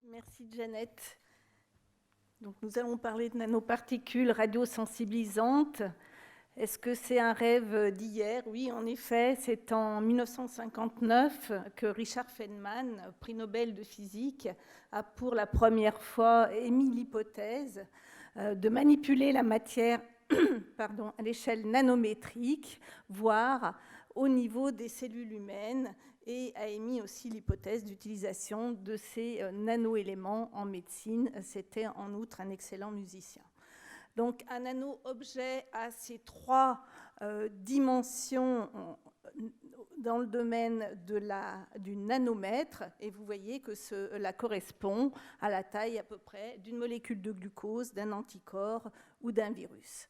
Merci Jeannette. Donc, nous allons parler de nanoparticules radiosensibilisantes. Est-ce que c'est un rêve d'hier? Oui, en effet, c'est en 1959 que Richard Feynman, prix Nobel de physique, a pour la première fois émis l'hypothèse de manipuler la matière à l'échelle nanométrique, voire au niveau des cellules humaines, et a émis aussi l'hypothèse d'utilisation de ces nanoéléments en médecine. C'était en outre un excellent musicien. Donc un nano-objet a ces trois dimensions dans le domaine du nanomètre, et vous voyez que cela correspond à la taille à peu près d'une molécule de glucose, d'un anticorps ou d'un virus.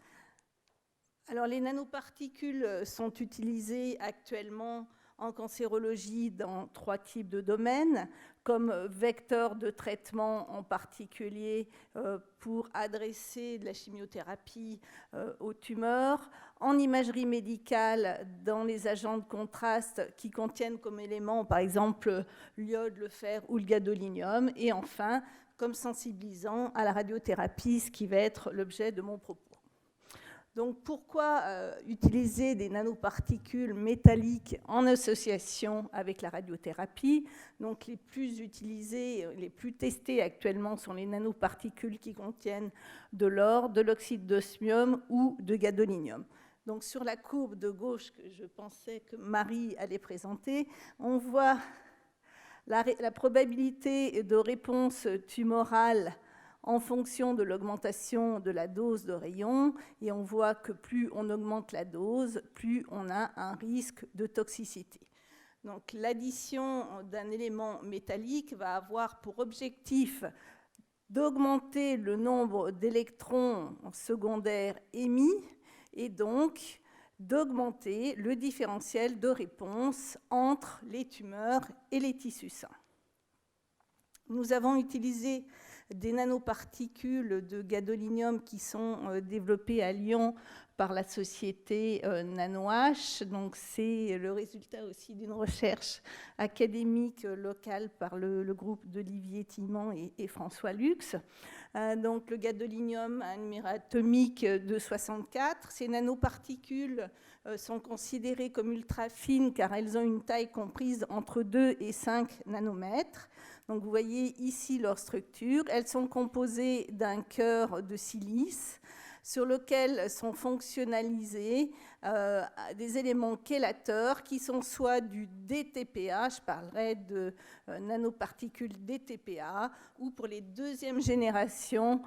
Alors les nanoparticules sont utilisées actuellement en cancérologie dans trois types de domaines, comme vecteur de traitement en particulier pour adresser de la chimiothérapie aux tumeurs, en imagerie médicale dans les agents de contraste qui contiennent comme éléments par exemple l'iode, le fer ou le gadolinium, et enfin comme sensibilisant à la radiothérapie, ce qui va être l'objet de mon propos. Donc pourquoi utiliser des nanoparticules métalliques en association avec la radiothérapie? Donc les plus utilisés, les plus testés actuellement sont les nanoparticules qui contiennent de l'or, de l'oxyde d'osmium ou de gadolinium. Donc sur la courbe de gauche que je pensais que Marie allait présenter, on voit la probabilité de réponse tumorale en fonction de l'augmentation de la dose de rayon, et on voit que plus on augmente la dose, plus on a un risque de toxicité. Donc l'addition d'un élément métallique va avoir pour objectif d'augmenter le nombre d'électrons secondaires émis et donc d'augmenter le différentiel de réponse entre les tumeurs et les tissus sains. Nous avons utilisé des nanoparticules de gadolinium qui sont développées à Lyon par la société NanoH. Donc c'est le résultat aussi d'une recherche académique locale par le groupe d'Olivier Thimant et François Lux. Donc le gadolinium a un numéro atomique de 64. Ces nanoparticules sont considérées comme ultra fines car elles ont une taille comprise entre 2 et 5 nanomètres. Donc vous voyez ici leur structure. Elles sont composées d'un cœur de silice sur lequel sont fonctionnalisés des éléments chélateurs qui sont soit du DTPA, je parlerai de nanoparticules DTPA, ou pour les deuxième générations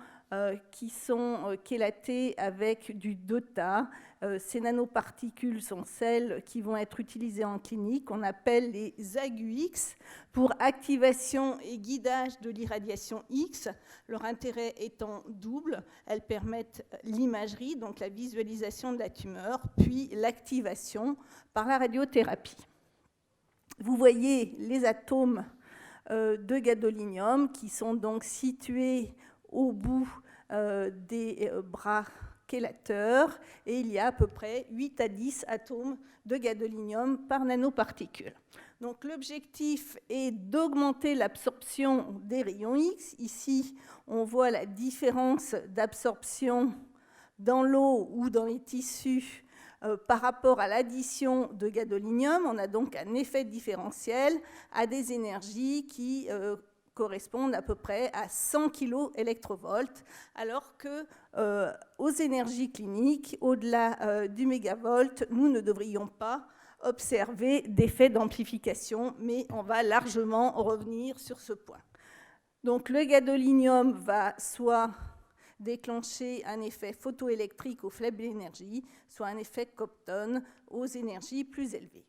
qui sont chélatées avec du DOTA. Ces nanoparticules sont celles qui vont être utilisées en clinique. On appelle les AGU-X pour activation et guidage de l'irradiation X. Leur intérêt étant double. Elles permettent l'imagerie, donc la visualisation de la tumeur, puis l'activation par la radiothérapie. Vous voyez les atomes de gadolinium qui sont donc situés au bout des bras chélateurs, et il y a à peu près 8 à 10 atomes de gadolinium par nanoparticule. Donc l'objectif est d'augmenter l'absorption des rayons X. Ici, on voit la différence d'absorption dans l'eau ou dans les tissus par rapport à l'addition de gadolinium. On a donc un effet différentiel à des énergies qui correspondent à peu près à 100 kV, alors que aux énergies cliniques, au-delà du mégavolt, nous ne devrions pas observer d'effet d'amplification, mais on va largement revenir sur ce point. Donc le gadolinium va soit déclencher un effet photoélectrique aux faibles énergies, soit un effet Compton aux énergies plus élevées.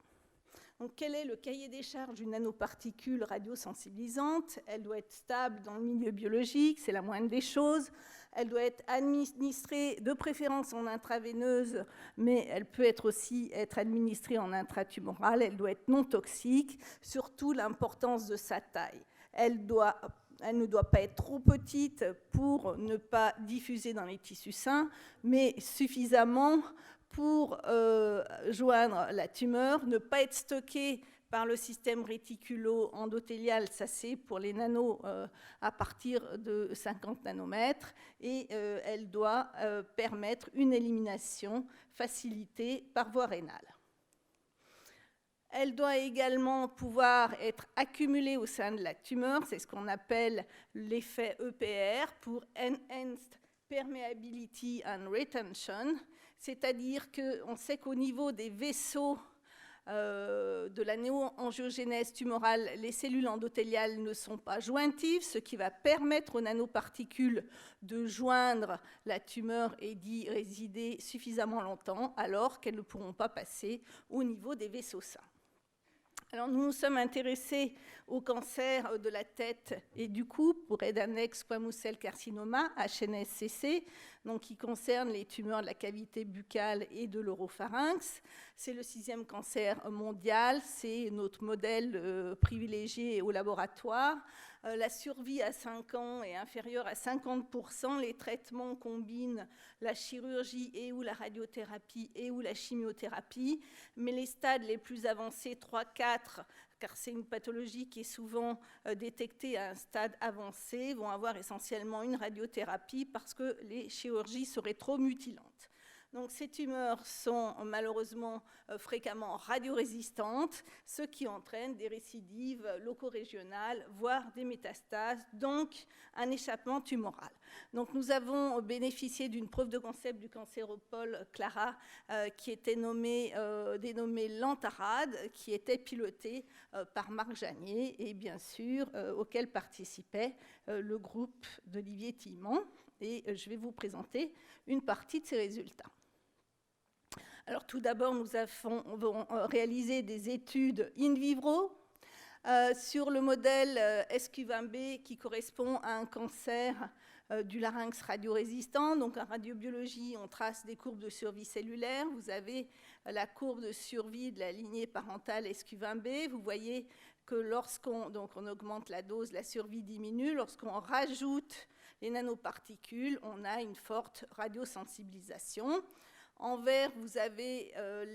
Donc, quel est le cahier des charges d'une nanoparticule radiosensibilisante? Elle doit être stable dans le milieu biologique, c'est la moindre des choses. Elle doit être administrée de préférence en intraveineuse, mais elle peut aussi être administrée en intratumorale. Elle doit être non toxique, surtout l'importance de sa taille. Elle ne doit pas être trop petite pour ne pas diffuser dans les tissus sains, mais suffisamment pour joindre la tumeur, ne pas être stockée par le système réticulo-endothélial, ça c'est pour les nanos à partir de 50 nanomètres, et elle doit permettre une élimination facilitée par voie rénale. Elle doit également pouvoir être accumulée au sein de la tumeur, c'est ce qu'on appelle l'effet EPR, pour Enhanced Permeability and Retention, c'est-à-dire qu'on sait qu'au niveau des vaisseaux de la néo-angiogénèse tumorale, les cellules endothéliales ne sont pas jointives, ce qui va permettre aux nanoparticules de joindre la tumeur et d'y résider suffisamment longtemps, alors qu'elles ne pourront pas passer au niveau des vaisseaux sains. Alors, nous nous sommes intéressés au cancer de la tête et du cou pour head and neck squamous cell carcinoma, HNSCC, donc qui concerne les tumeurs de la cavité buccale et de l'oropharynx. C'est le 6e cancer mondial, c'est notre modèle privilégié au laboratoire. La survie à 5 ans est inférieure à 50%. Les traitements combinent la chirurgie et ou la radiothérapie et ou la chimiothérapie, mais les stades les plus avancés, 3-4, car c'est une pathologie qui est souvent détectée à un stade avancé, vont avoir essentiellement une radiothérapie parce que les chirurgies seraient trop mutilantes. Donc ces tumeurs sont malheureusement fréquemment radiorésistantes, ce qui entraîne des récidives loco-régionales, voire des métastases, donc un échappement tumoral. Donc nous avons bénéficié d'une preuve de concept du cancéropole Clara qui était dénommée Lantarade, qui était pilotée par Marc Janier et bien sûr auquel participait le groupe d'Olivier Tillemont. Et je vais vous présenter une partie de ces résultats. Alors tout d'abord, nous avons réalisé des études in vivo sur le modèle SQ20B qui correspond à un cancer du larynx radiorésistant. Donc en radiobiologie, on trace des courbes de survie cellulaire. Vous avez la courbe de survie de la lignée parentale SQ20B. Vous voyez que lorsqu'on augmente la dose, la survie diminue. Lorsqu'on rajoute les nanoparticules, on a une forte radiosensibilisation. En vert, vous avez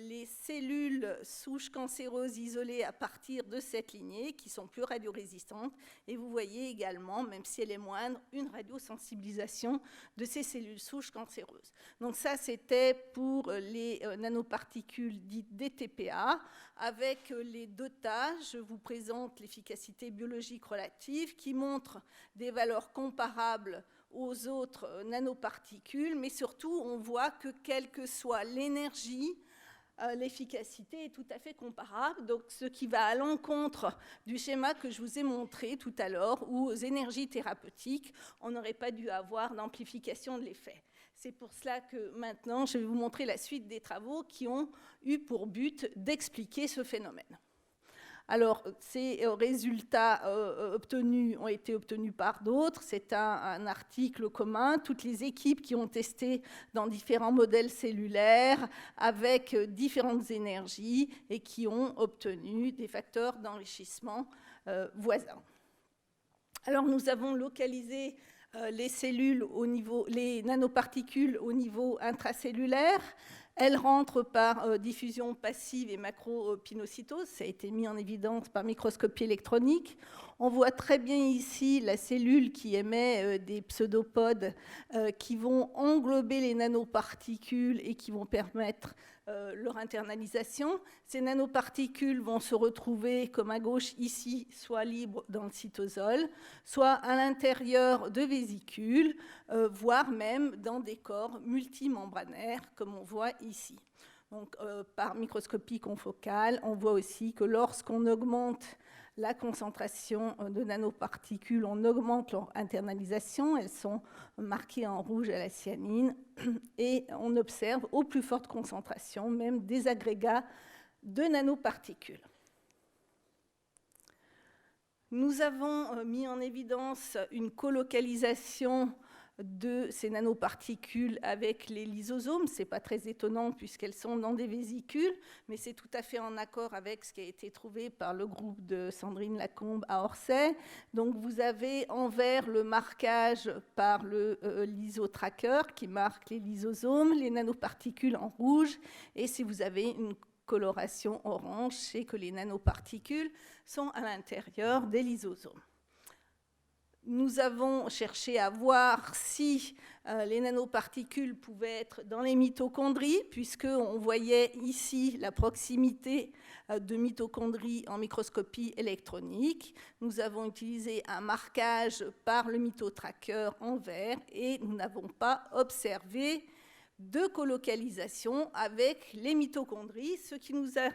les cellules souches cancéreuses isolées à partir de cette lignée qui sont plus radiorésistantes. Et vous voyez également, même si elle est moindre, une radiosensibilisation de ces cellules souches cancéreuses. Donc ça, c'était pour les nanoparticules dites DTPA. Avec les deux tâches, je vous présente l'efficacité biologique relative qui montre des valeurs comparables aux autres nanoparticules, mais surtout, on voit que quelle que soit l'énergie, l'efficacité est tout à fait comparable, donc ce qui va à l'encontre du schéma que je vous ai montré tout à l'heure, où aux énergies thérapeutiques, on n'aurait pas dû avoir d'amplification de l'effet. C'est pour cela que maintenant, je vais vous montrer la suite des travaux qui ont eu pour but d'expliquer ce phénomène. Alors, ces résultats ont été obtenus par d'autres. C'est un article commun. Toutes les équipes qui ont testé dans différents modèles cellulaires avec différentes énergies et qui ont obtenu des facteurs d'enrichissement voisins. Alors, nous avons localisé les cellules les nanoparticules au niveau intracellulaire. Elles rentrent par diffusion passive et macropinocytose. Ça a été mis en évidence par microscopie électronique. On voit très bien ici la cellule qui émet des pseudopodes qui vont englober les nanoparticules et qui vont permettre leur internalisation. Ces nanoparticules vont se retrouver, comme à gauche ici, soit libres dans le cytosol, soit à l'intérieur de vésicules, voire même dans des corps multimembranaires, comme on voit ici. Donc, par microscopie confocale, on voit aussi que lorsqu'on augmente la concentration de nanoparticules, on augmente leur internalisation, elles sont marquées en rouge à la cyanine, et on observe aux plus fortes concentrations même des agrégats de nanoparticules. Nous avons mis en évidence une colocalisation de ces nanoparticules avec les lysosomes. Ce n'est pas très étonnant puisqu'elles sont dans des vésicules, mais c'est tout à fait en accord avec ce qui a été trouvé par le groupe de Sandrine Lacombe à Orsay. Donc vous avez en vert le marquage par le lysotracker qui marque les lysosomes, les nanoparticules en rouge, et si vous avez une coloration orange, c'est que les nanoparticules sont à l'intérieur des lysosomes. Nous avons cherché à voir si les nanoparticules pouvaient être dans les mitochondries, puisqu'on voyait ici la proximité de mitochondries en microscopie électronique. Nous avons utilisé un marquage par le mitotracker en vert et nous n'avons pas observé de colocalisation avec les mitochondries, ce qui nous a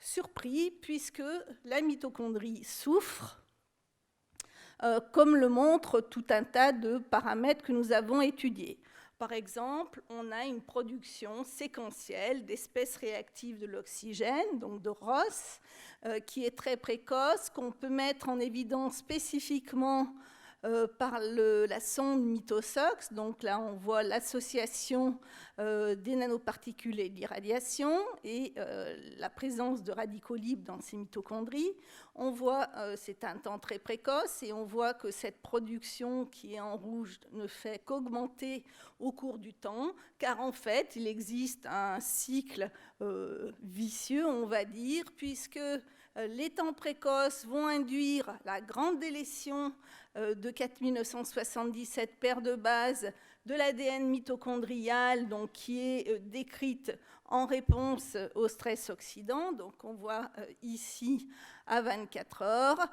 surpris puisque la mitochondrie souffre, comme le montrent tout un tas de paramètres que nous avons étudiés. Par exemple, on a une production séquentielle d'espèces réactives de l'oxygène, donc de ROS, qui est très précoce, qu'on peut mettre en évidence spécifiquement par la sonde MitoSox. Donc là, on voit l'association des nanoparticules et de l'irradiation et la présence de radicaux libres dans ces mitochondries. On voit, c'est un temps très précoce, et on voit que cette production qui est en rouge ne fait qu'augmenter au cours du temps, car en fait, il existe un cycle vicieux, on va dire, puisque les temps précoces vont induire la grande délétion de 4977 paires de bases de l'ADN mitochondrial, donc, qui est décrite en réponse au stress oxydant. Donc on voit ici à 24 heures.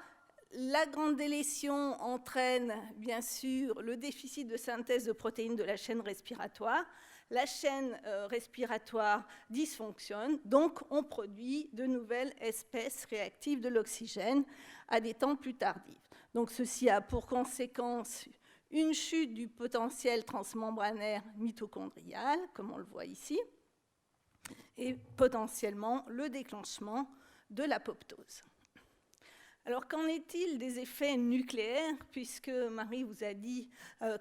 La grande délétion entraîne bien sûr le déficit de synthèse de protéines de la chaîne respiratoire. La chaîne respiratoire dysfonctionne, donc on produit de nouvelles espèces réactives de l'oxygène à des temps plus tardifs. Donc ceci a pour conséquence une chute du potentiel transmembranaire mitochondrial, comme on le voit ici, et potentiellement le déclenchement de l'apoptose. Alors, qu'en est-il des effets nucléaires, puisque Marie vous a dit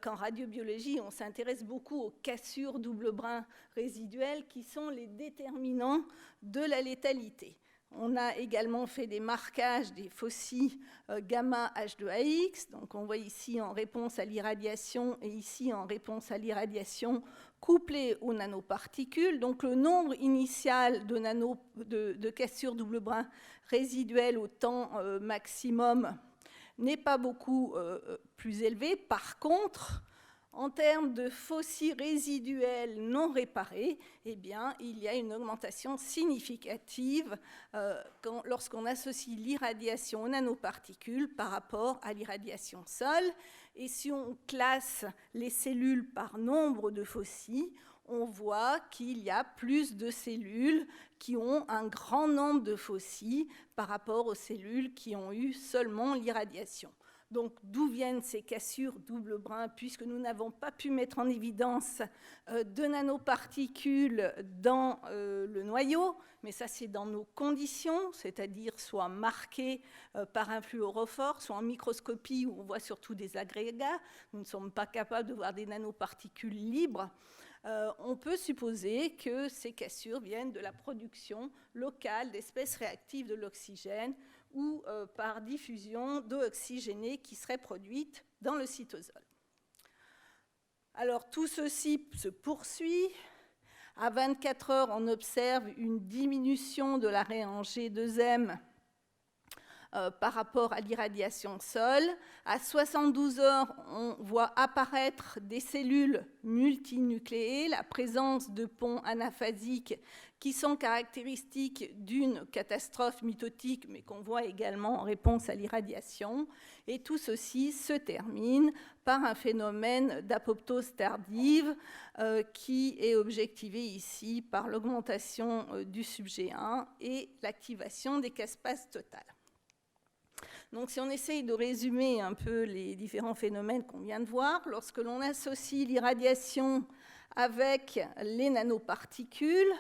qu'en radiobiologie, on s'intéresse beaucoup aux cassures double brin résiduelles qui sont les déterminants de la létalité. On a également fait des marquages des fossiles gamma H2AX, donc on voit ici en réponse à l'irradiation et ici en réponse à l'irradiation couplée aux nanoparticules. Donc le nombre initial de cassures double brin résiduelles au temps maximum n'est pas beaucoup plus élevé. Par contre, en termes de fossiles résiduels non réparés, eh bien, il y a une augmentation significative lorsqu'on associe l'irradiation aux nanoparticules par rapport à l'irradiation sol. Et si on classe les cellules par nombre de fossiles, on voit qu'il y a plus de cellules qui ont un grand nombre de fossiles par rapport aux cellules qui ont eu seulement l'irradiation. Donc, d'où viennent ces cassures double brin, puisque nous n'avons pas pu mettre en évidence de nanoparticules dans le noyau, mais ça c'est dans nos conditions, c'est-à-dire soit marquées par un fluorophore, soit en microscopie où on voit surtout des agrégats. Nous ne sommes pas capables de voir des nanoparticules libres. On peut supposer que ces cassures viennent de la production locale d'espèces réactives de l'oxygène ou par diffusion d'eau oxygénée qui serait produite dans le cytosol. Alors tout ceci se poursuit. À 24 heures, on observe une diminution de l'arrêt en G2M par rapport à l'irradiation sol. À 72 heures, on voit apparaître des cellules multinucléées, la présence de ponts anaphasiques qui sont caractéristiques d'une catastrophe mitotique, mais qu'on voit également en réponse à l'irradiation. Et tout ceci se termine par un phénomène d'apoptose tardive qui est objectivé ici par l'augmentation du subjet 1 et l'activation des caspases totales. Donc, si on essaye de résumer un peu les différents phénomènes qu'on vient de voir, lorsque l'on associe l'irradiation avec les nanoparticules,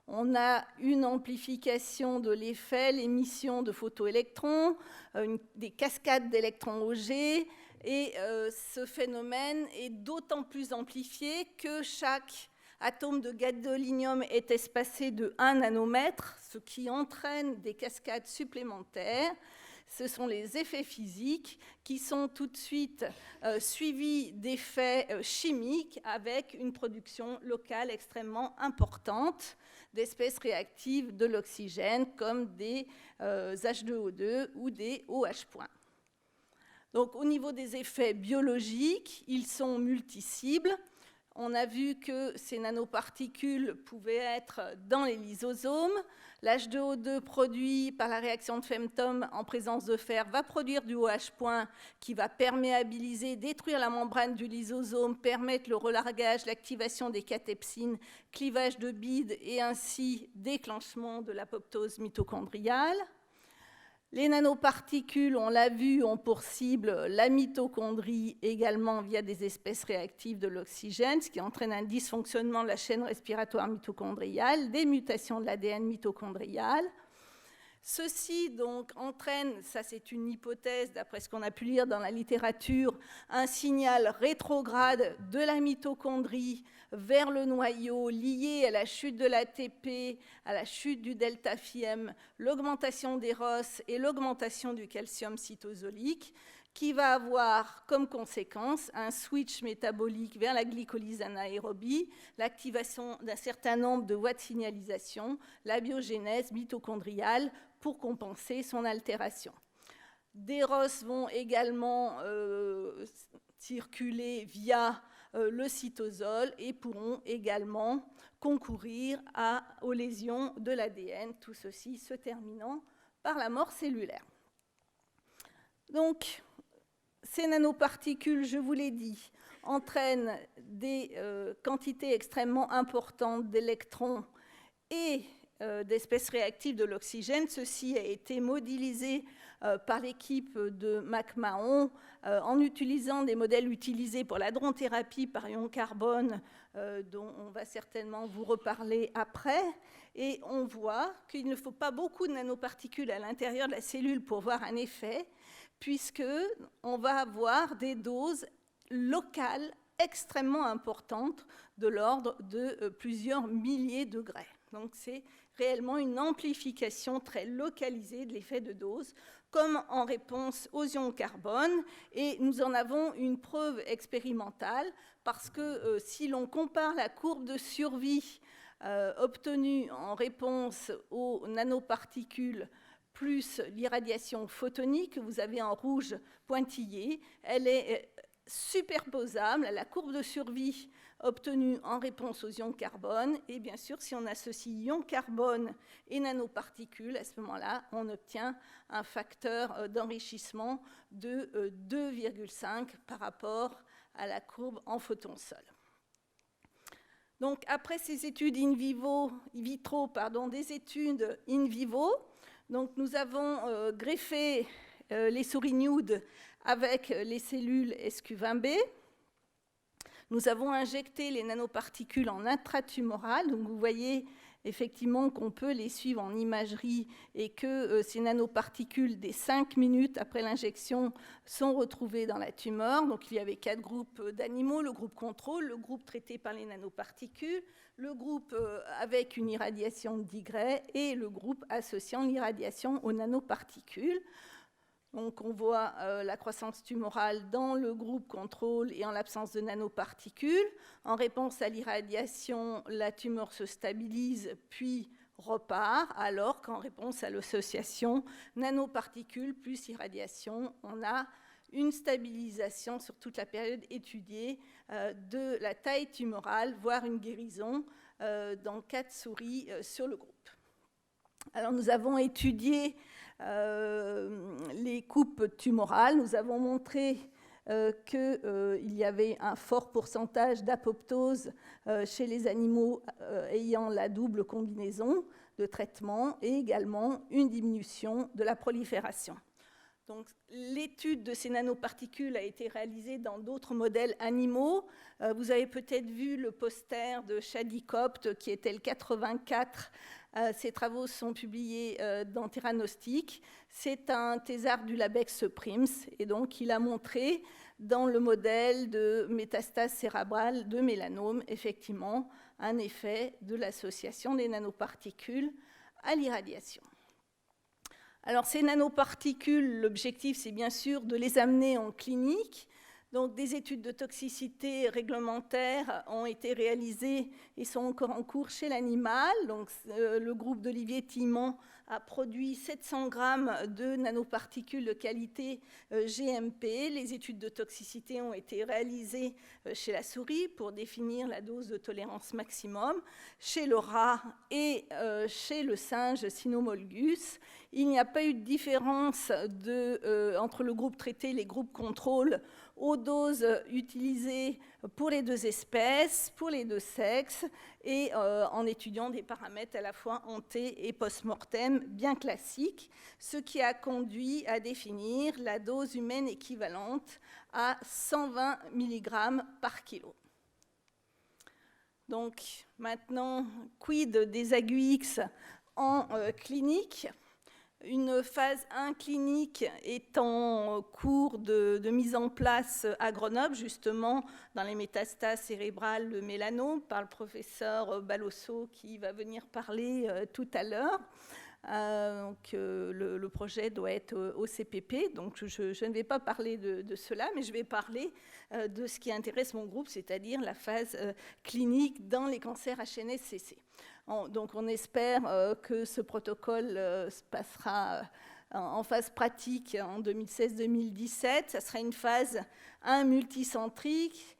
on a une amplification de l'effet, l'émission de photoélectrons, des cascades d'électrons au G, et ce phénomène est d'autant plus amplifié que chaque atome de gadolinium est espacé de 1 nanomètre, ce qui entraîne des cascades supplémentaires. ce sont les effets physiques qui sont tout de suite suivis d'effets chimiques avec une production locale extrêmement importante d'espèces réactives de l'oxygène comme des H2O2 ou des OH points. Donc, au niveau des effets biologiques, ils sont multi-cibles. On a vu que ces nanoparticules pouvaient être dans les lysosomes. L'H2O2 produit par la réaction de Femtom en présence de fer va produire du OH point qui va perméabiliser, détruire la membrane du lysosome, permettre le relargage, l'activation des catepsines, clivage de bide et ainsi déclenchement de l'apoptose mitochondriale. Les nanoparticules, on l'a vu, ont pour cible la mitochondrie également via des espèces réactives de l'oxygène, ce qui entraîne un dysfonctionnement de la chaîne respiratoire mitochondriale, des mutations de l'ADN mitochondrial. Ceci donc entraîne, ça c'est une hypothèse d'après ce qu'on a pu lire dans la littérature, un signal rétrograde de la mitochondrie vers le noyau lié à la chute de l'ATP, à la chute du delta-FIM, l'augmentation des ROS et l'augmentation du calcium cytosolique, qui va avoir comme conséquence un switch métabolique vers la glycolyse anaérobie, l'activation d'un certain nombre de voies de signalisation, la biogénèse mitochondriale pour compenser son altération. Des ROS vont également circuler via le cytosol et pourront également concourir aux lésions de l'ADN, tout ceci se terminant par la mort cellulaire. Donc, ces nanoparticules, je vous l'ai dit, entraînent des quantités extrêmement importantes d'électrons et d'espèces réactives de l'oxygène. Ceci a été modélisé par l'équipe de McMahon en utilisant des modèles utilisés pour la dronothérapie par ion carbone, dont on va certainement vous reparler après. Et on voit qu'il ne faut pas beaucoup de nanoparticules à l'intérieur de la cellule pour voir un effet, puisqu'on va avoir des doses locales extrêmement importantes de l'ordre de plusieurs milliers de degrés. Donc c'est réellement une amplification très localisée de l'effet de dose, comme en réponse aux ions carbone. Et nous en avons une preuve expérimentale, parce que si l'on compare la courbe de survie obtenue en réponse aux nanoparticules plus l'irradiation photonique, que vous avez en rouge pointillé, elle est superposable à la courbe de survie obtenue en réponse aux ions carbone. Et bien sûr, si on associe ions carbone et nanoparticules, à ce moment-là, on obtient un facteur d'enrichissement de 2,5 par rapport à la courbe en photon-sol. Donc, après ces études in vitro, des études in vivo, donc nous avons greffé les souris nudes avec les cellules SQ20B. Nous avons injecté les nanoparticules en intratumoral. Donc vous voyez effectivement qu'on peut les suivre en imagerie et que ces nanoparticules, dès 5 minutes après l'injection, sont retrouvées dans la tumeur. Donc il y avait 4 groupes d'animaux, le groupe contrôle, le groupe traité par les nanoparticules, le groupe avec une irradiation d'Y et le groupe associant l'irradiation aux nanoparticules. Donc on voit la croissance tumorale dans le groupe contrôle et en l'absence de nanoparticules. En réponse à l'irradiation, la tumeur se stabilise puis repart, alors qu'en réponse à l'association nanoparticules plus irradiation, on a une stabilisation sur toute la période étudiée de la taille tumorale, voire une guérison dans 4 souris sur le groupe. Alors nous avons étudié les coupes tumorales. Nous avons montré qu'il y avait un fort pourcentage d'apoptose chez les animaux ayant la double combinaison de traitement et également une diminution de la prolifération. Donc, l'étude de ces nanoparticules a été réalisée dans d'autres modèles animaux. Vous avez peut-être vu le poster de Shadi Copt, qui était le 84. Ces travaux sont publiés dans Theranostic. C'est un thésard du Labex Prims, et donc il a montré dans le modèle de métastase cérébrale de mélanome, effectivement, un effet de l'association des nanoparticules à l'irradiation. Alors ces nanoparticules, l'objectif c'est bien sûr de les amener en clinique. Donc des études de toxicité réglementaires ont été réalisées et sont encore en cours chez l'animal. Donc le groupe d'Olivier Thimant a produit 700 grammes de nanoparticules de qualité GMP. Les études de toxicité ont été réalisées chez la souris pour définir la dose de tolérance maximum, chez le rat et chez le singe Cynomolgus. Il n'y a pas eu de différence entre le groupe traité et les groupes contrôle aux doses utilisées pour les deux espèces, pour les deux sexes, et en étudiant des paramètres à la fois ante- et post-mortem bien classiques, ce qui a conduit à définir la dose humaine équivalente à 120 mg par kilo. Donc maintenant, quid des AGUX en clinique ? Une phase 1 clinique est en cours de mise en place à Grenoble, justement dans les métastases cérébrales de mélanome, par le professeur Balosso qui va venir parler tout à l'heure. Le projet doit être au CPP, donc je ne vais pas parler de cela, mais je vais parler de ce qui intéresse mon groupe, c'est-à-dire la phase clinique dans les cancers HNSCC. Donc on espère que ce protocole se passera en phase pratique en 2016-2017. Ça sera une phase 1 multicentrique.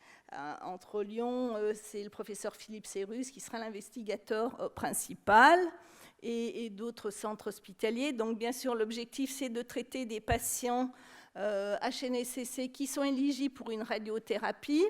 Entre Lyon, c'est le professeur Philippe Cérus qui sera l'investigateur principal et d'autres centres hospitaliers. Donc bien sûr, l'objectif, c'est de traiter des patients HNSCC qui sont éligibles pour une radiothérapie,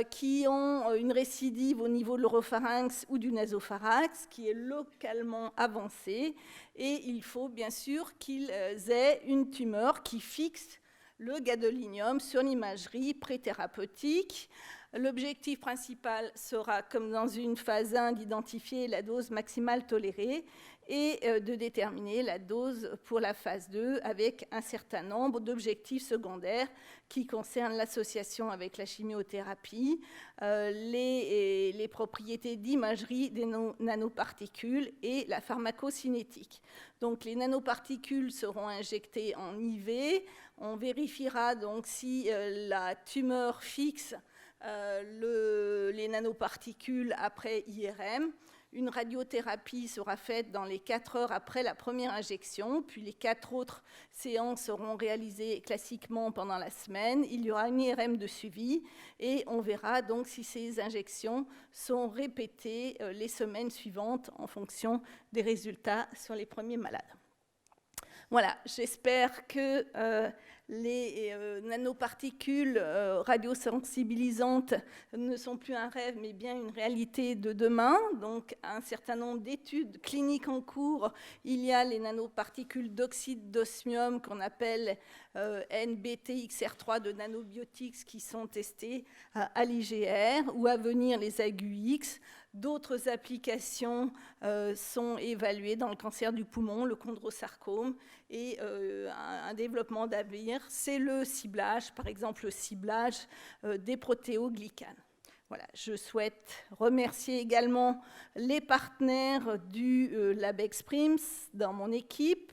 qui ont une récidive au niveau de l'oropharynx ou du nasopharynx, qui est localement avancée, et il faut bien sûr qu'ils aient une tumeur qui fixe le gadolinium sur l'imagerie préthérapeutique. L'objectif principal sera, comme dans une phase 1, d'identifier la dose maximale tolérée et de déterminer la dose pour la phase 2 avec un certain nombre d'objectifs secondaires qui concernent l'association avec la chimiothérapie, les propriétés d'imagerie des nanoparticules et la pharmacocinétique. Donc les nanoparticules seront injectées en IV. On vérifiera donc si la tumeur fixe les nanoparticules après IRM. Une radiothérapie sera faite dans les 4 heures après la première injection, puis les 4 autres séances seront réalisées classiquement pendant la semaine. Il y aura une IRM de suivi et on verra donc si ces injections sont répétées les semaines suivantes en fonction des résultats sur les premiers malades. Voilà, j'espère que les nanoparticules radiosensibilisantes ne sont plus un rêve, mais bien une réalité de demain. Donc, un certain nombre d'études cliniques en cours. Il y a les nanoparticules d'oxyde d'osmium qu'on appelle NBTXR3 de Nanobiotics qui sont testées à l'IGR, ou à venir les AGUX. D'autres applications sont évaluées dans le cancer du poumon, le chondrosarcome, et un développement d'avenir, c'est le ciblage, par exemple le ciblage des protéoglycanes. Voilà, je souhaite remercier également les partenaires du LabExPrims dans mon équipe,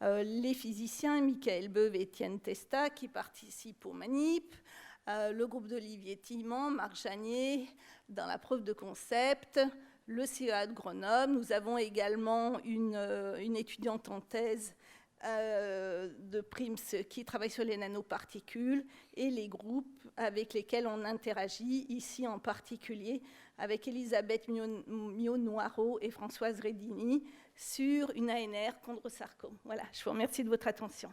les physiciens Michael Beuve et Étienne Testa qui participent au MANIP, le groupe d'Olivier Thimant, Marc Janier dans la preuve de concept, le CEA de Grenoble. Nous avons également une étudiante en thèse de PRIMS qui travaille sur les nanoparticules et les groupes avec lesquels on interagit, ici en particulier avec Elisabeth Mio-Noiro et Françoise Redini sur une ANR chondrosarcome. Voilà, je vous remercie de votre attention.